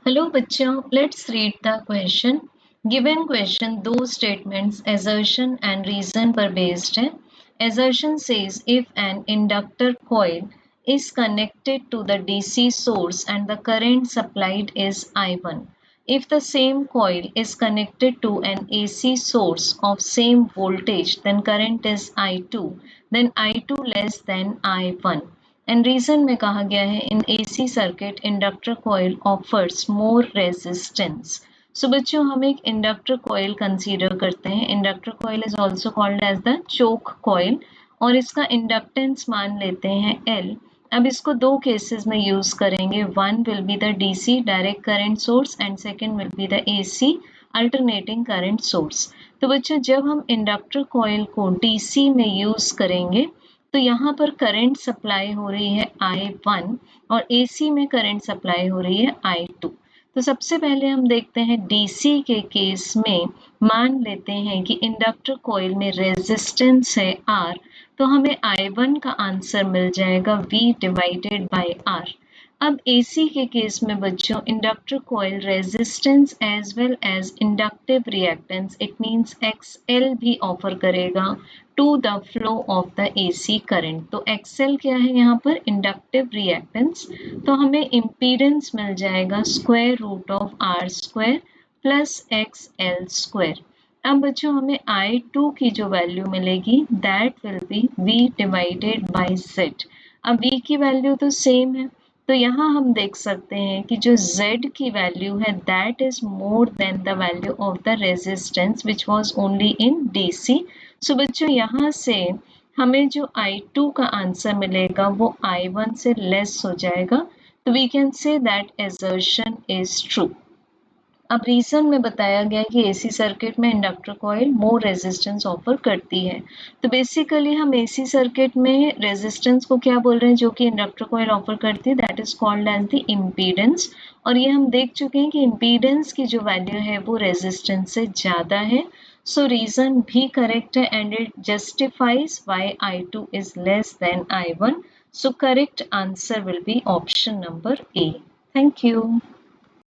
Hello bachcho, let's read the question. Given question, दो statements assertion and reason पर based है. Assertion says if an inductor coil is connected to the DC source and the current supplied is I1. If the same coil is connected to an AC source of same voltage, then current is I2, then I2 less than I1. And reason में कहा गया है in AC circuit inductor coil offers more resistance. So बच्चों हम एक inductor coil consider करते हैं. Inductor coil is also called as the choke coil और इसका इंडक्टेंस मान लेते हैं L. अब इसको दो केसेस में यूज करेंगे. One will be the DC direct current source and second will be the AC alternating current source. तो बच्चों जब हम इंडक्टर कॉइल को डीसी में यूज करेंगे तो यहाँ पर करंट सप्लाई हो रही है I1 और AC में करंट सप्लाई हो रही है I2. तो सबसे पहले हम देखते हैं DC के केस में मान लेते हैं कि इंडक्टर कॉइल में रेजिस्टेंस है R, तो हमें I1 का आंसर मिल जाएगा V डिवाइडेड बाय R. अब AC के केस में बच्चों inductor coil resistance as well as inductive reactance it means XL भी ऑफर करेगा to the flow of the AC current. तो XL क्या है यहाँ पर इंडक्टिव रिएक्टेंस. तो हमें इम्पीडेंस मिल जाएगा square root of R square plus XL square. अब बच्चों हमें I2 की जो वैल्यू मिलेगी that will be V divided by Z. अब V की वैल्यू तो सेम है तो यहाँ हम देख सकते हैं कि जो Z की वैल्यू है that is more than the value of the resistance which was only in DC. सो बच्चों यहाँ से हमें जो I2 का आंसर मिलेगा वो I1 से लेस हो जाएगा. तो we can say that assertion is true. अब रीजन में बताया गया कि एसी सर्किट में inductor coil more resistance offer करती है. तो बेसिकली हम एसी सर्किट में रेजिस्टेंस को क्या बोल रहे हैं जो कि इंडक्टर कॉइल ऑफर करती है that is called as the impedance. और ये हम देख चुके हैं कि इम्पीडेंस की जो वैल्यू है वो रेजिस्टेंस से ज़्यादा है. सो रीजन भी करेक्ट है and it justifies why I2 is less than I1. So correct answer will be option number A. Thank you.